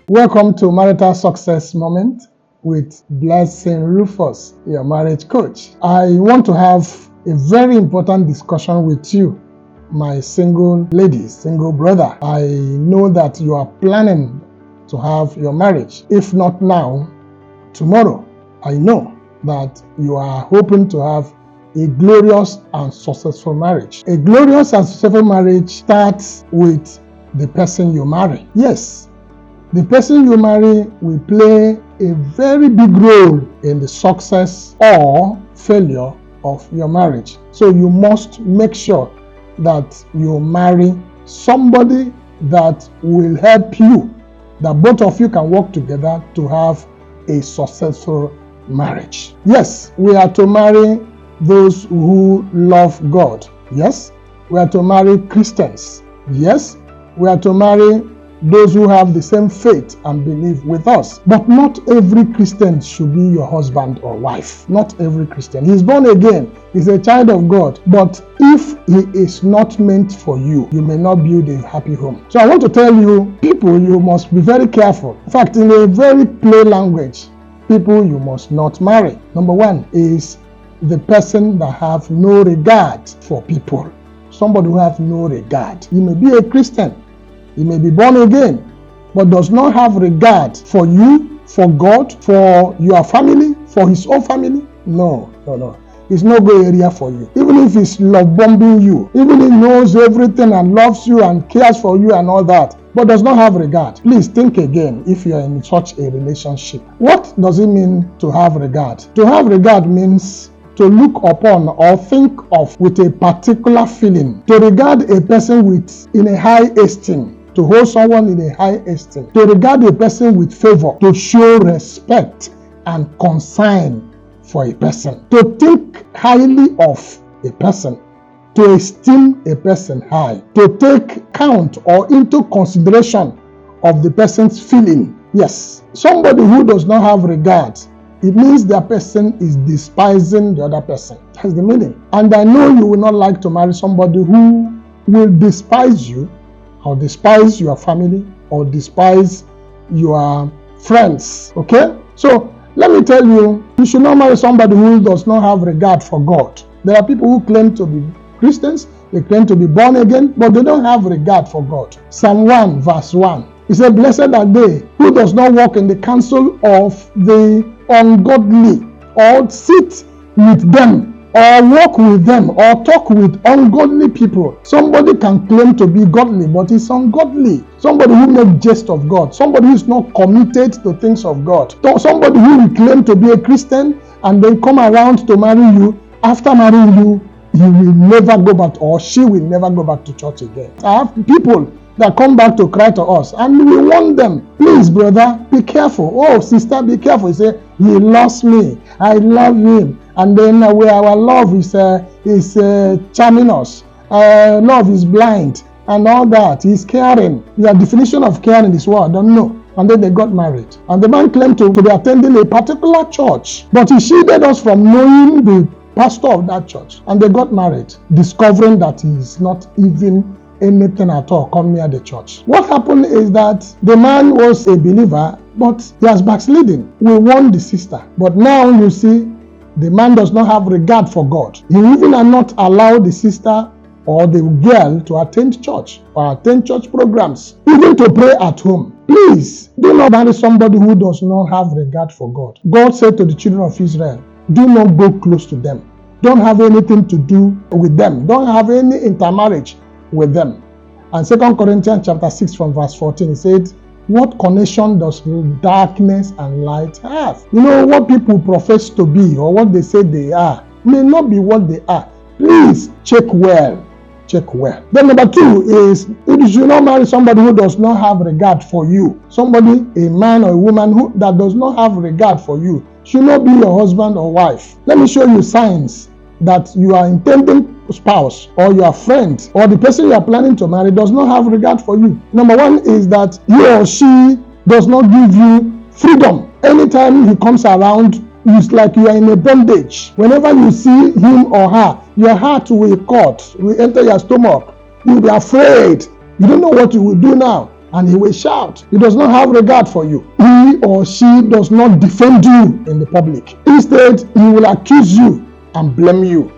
Welcome to Marital Success Moment with Blessing Rufus, your marriage coach. I want to have a very important discussion with you, my single ladies, single brother. I know that you are planning to have your marriage. If not now, tomorrow. I know that you are hoping to have a glorious and successful marriage. A glorious and successful marriage starts with the person you marry. Yes, the person you marry will play a very big role in the success or failure of your marriage. So you must make sure that you marry somebody that will help you, that both of you can work together to have a successful marriage. Yes, we are to marry those who love God. Yes, we are to marry Christians. Yes, we are to marry those who have the same faith and belief with us. But not every Christian should be your husband or wife. Not every Christian. He's born again. He's a child of God. But if he is not meant for you, you may not build a happy home. So I want to tell you, people, you must be very careful. In fact, in a very plain language, people you must not marry. Number one is the person that have no regard for people. Somebody who have no regard. You may be a Christian. You may be born again, but does not have regard for you, for God, for your family, for his own family. No. It's no good area for you. Even if he's love bombing you, even if he knows everything and loves you and cares for you and all that, but does not have regard. Please think again if you are in such a relationship. What does it mean to have regard? To have regard means to look upon or think of with a particular feeling. To regard a person in a high esteem. To hold someone in a high esteem. To regard a person with favor. To show respect and concern for a person. To think highly of a person. To esteem a person high. To take count or into consideration of the person's feeling. Yes, somebody who does not have regard, it means that person is despising the other person. That's the meaning. And I know you will not like to marry somebody who will despise you, or despise your family, or despise your friends. Okay? So let me tell you, you should not marry somebody who does not have regard for God. There are people who claim to be Christians, they claim to be born again, but they don't have regard for God. Psalm 1 verse 1. He said, "Blessed are they who does not walk in the counsel of the ungodly, or sit with them, or walk with them, or talk with ungodly people." Somebody can claim to be godly, but is ungodly. Somebody who makes jest of God. Somebody who is not committed to things of God. Somebody who will claim to be a Christian and then come around to marry you. After marrying you, he will never go back, or she will never go back to church again. I have people that come back to cry to us, and we warn them, please brother, be careful. Oh sister, be careful. He say, he lost me, I love him, and then where our love is charming us, love is blind and all that. He's caring. The definition of caring is what? I don't know. And then they got married, and the man claimed to be attending a particular church, but he shielded us from knowing the pastor of that church, and they got married, discovering that he is not even anything at all come near the church. What happened is that the man was a believer, but he has backslidden. We warned the sister, but now you see, the man does not have regard for God. He even are not allowed the sister or the girl to attend church or attend church programs, even to pray at home. Please do not marry somebody who does not have regard for God. God said to the children of Israel, do not go close to them. Don't have anything to do with them. Don't have any intermarriage with them. And 2 Corinthians chapter 6 from verse 14, it said, what connection does darkness and light have? You know, what people profess to be or what they say they are may not be what they are. Please check well. Check well. Then number 2 is, you should not marry somebody who does not have regard for you. Somebody, a man or a woman that does not have regard for you should not be your husband or wife. Let me show you signs that you are intending spouse or your friend or the person you are planning to marry does not have regard for you. Number 1 is that he or she does not give you freedom. Anytime he comes around, it's like you are in a bondage. Whenever you see him or her, your heart will cut, will enter your stomach. You'll be afraid. You don't know what you will do now. and he will shout. He does not have regard for you. He or she does not defend you in the public. Instead, he will accuse you and blame you.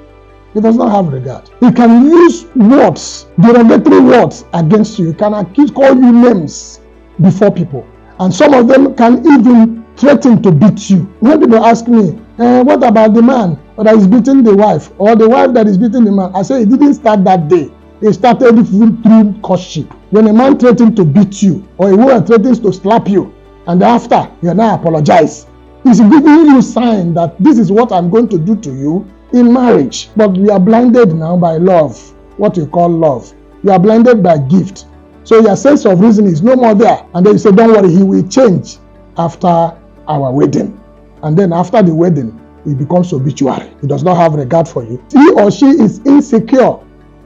He does not have regard. He can use words, derogatory words against you. He can call you names before people. And some of them can even threaten to beat you. When people ask me, what about the man that is beating the wife, or the wife that is beating the man? I say it didn't start that day. It started through courtship. When a man threatens to beat you, or a woman threatens to slap you, and after you now apologize, it's giving you a sign that this is what I'm going to do to you in marriage. But we are blinded now by love, what you call love. You are blinded by gift. So your sense of reason is no more there. And then you say, don't worry, he will change after our wedding. And then after the wedding, he becomes obituary. He does not have regard for you. He or she is insecure,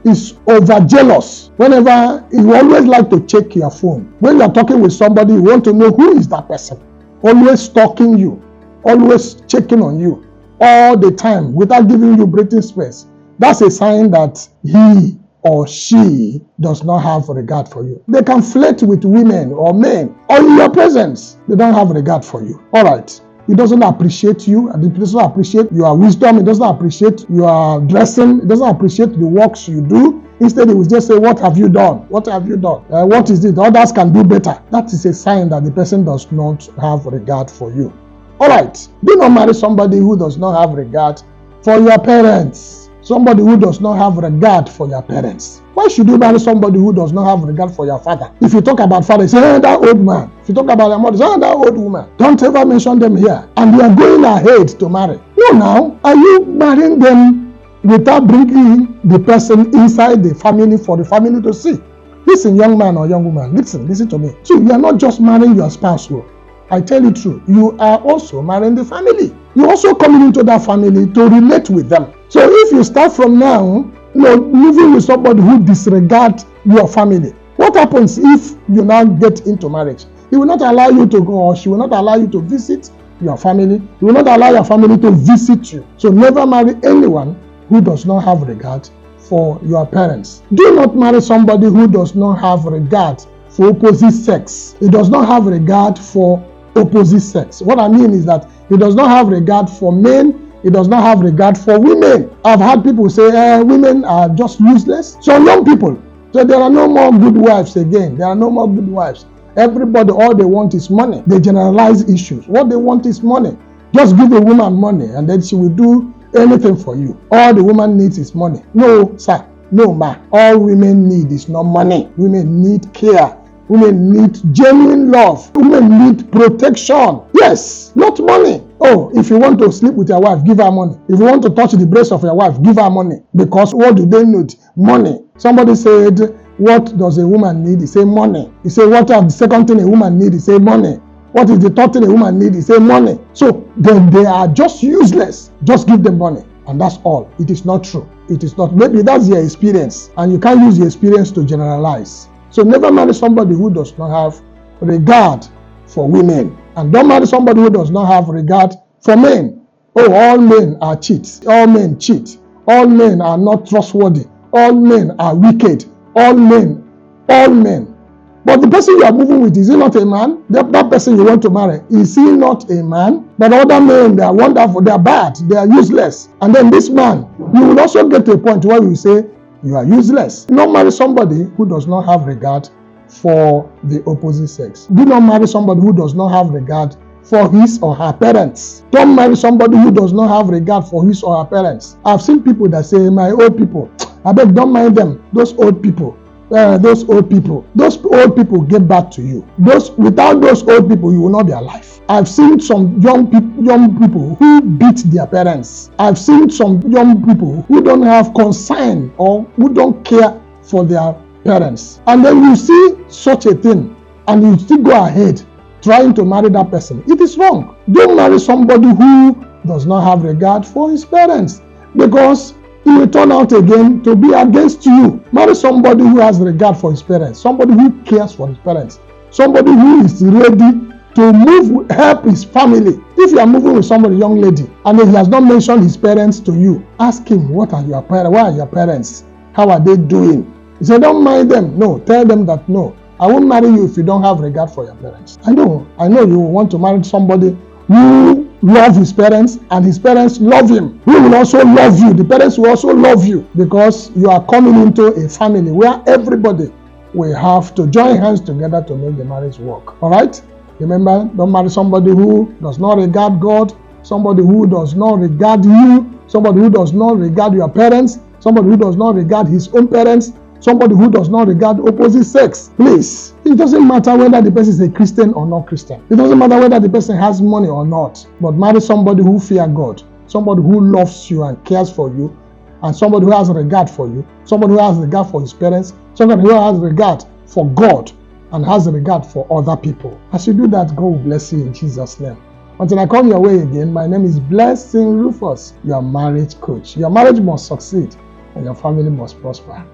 is overjealous. Whenever you always like to check your phone. When you are talking with somebody, you want to know who is that person. Always stalking you, always checking on you all the time without giving you breathing space. That's a sign that he or she does not have regard for you. They can flirt with women or men or in your presence. They don't have regard for you. All right. He doesn't appreciate you, and he doesn't appreciate your wisdom. He doesn't appreciate your dressing. He doesn't appreciate the works you do. Instead, he will just say, what have you done? What have you done? What is it? Others can do better. That is a sign that the person does not have regard for you. All right. Do not marry somebody who does not have regard for your parents. Somebody who does not have regard for your parents. Why should you marry somebody who does not have regard for your father? If you talk about father, say, that old man. If you talk about your mother, say, that old woman. Don't ever mention them here. And you are going ahead to marry. No, now, are you marrying them without bringing the person inside the family for the family to see? Listen, young man or young woman, listen to me. So you are not just marrying your spouse. I tell you the truth, you are also marrying the family. You're also coming into that family to relate with them. So if you start from now, living with somebody who disregards your family, what happens if you now get into marriage? He will not allow you to go, or she will not allow you to visit your family. He will not allow your family to visit you. So never marry anyone who does not have regard for your parents. Do not marry somebody who does not have regard for opposite sex. He does not have regard for opposite sex. What I mean is that he does not have regard for men. He does not have regard for women. I've had people say women are just useless. So young people, so there are no more good wives again. There are no more good wives. Everybody, all they want is money. They generalize issues. What they want is money. Just give a woman money and then she will do anything for you. All the woman needs is money. No, sir. No, ma. All women need is not money. Women need care. Women need genuine love. Women need protection. Yes, not money. Oh, if you want to sleep with your wife, give her money. If you want to touch the breast of your wife, give her money. Because what do they need? Money. Somebody said, what does a woman need? He said money. He said, what are the second thing a woman needs? He said money. What is the third thing a woman needs? He said money. So then they are just useless. Just give them money. And that's all. It is not true. It is not. Maybe that's your experience. And you can't use your experience to generalize. So never marry somebody who does not have regard for women. And don't marry somebody who does not have regard for men. Oh, all men are cheats. All men cheat. All men are not trustworthy. All men are wicked. All men. But the person you are moving with, is he not a man? That person you want to marry, is he not a man? But other men, they are wonderful, they are bad, they are useless. And then this man, you will also get to a point where you say, you are useless. Do not marry somebody who does not have regard for the opposite sex. Do not marry somebody who does not have regard for his or her parents. Don't marry somebody who does not have regard for his or her parents. I've seen people that say, my old people, I beg, don't mind them. Those old people get back to you. Without those old people, you will not be alive. I've seen some young people who beat their parents. I've seen some young people who don't have concern or who don't care for their parents. And then you see such a thing and you still go ahead trying to marry that person. It is wrong. Don't marry somebody who does not have regard for his parents, because he will turn out again to be against you. Marry somebody who has regard for his parents, somebody who cares for his parents, somebody who is ready to help his family. If you are moving with somebody, young lady, and he has not mentioned his parents to you, ask him, what are your parents? Where are your parents? How are they doing? He said, don't mind them. No, tell them that no, I won't marry you if you don't have regard for your parents. I know you want to marry somebody who loves his parents and his parents love him. He will also love you. The parents will also love you because you are coming into a family where everybody will have to join hands together to make the marriage work. All right? Remember, don't marry somebody who does not regard God, somebody who does not regard you, somebody who does not regard your parents, somebody who does not regard his own parents, somebody who does not regard the opposite sex. Please, it doesn't matter whether the person is a Christian or not Christian. It doesn't matter whether the person has money or not. But marry somebody who fears God, somebody who loves you and cares for you, and somebody who has regard for you, somebody who has regard for his parents, somebody who has regard for God and has regard for other people. As you do that, God will bless you in Jesus' name. Until I come your way again, my name is Blessing Rufus, your marriage coach. Your marriage must succeed and your family must prosper.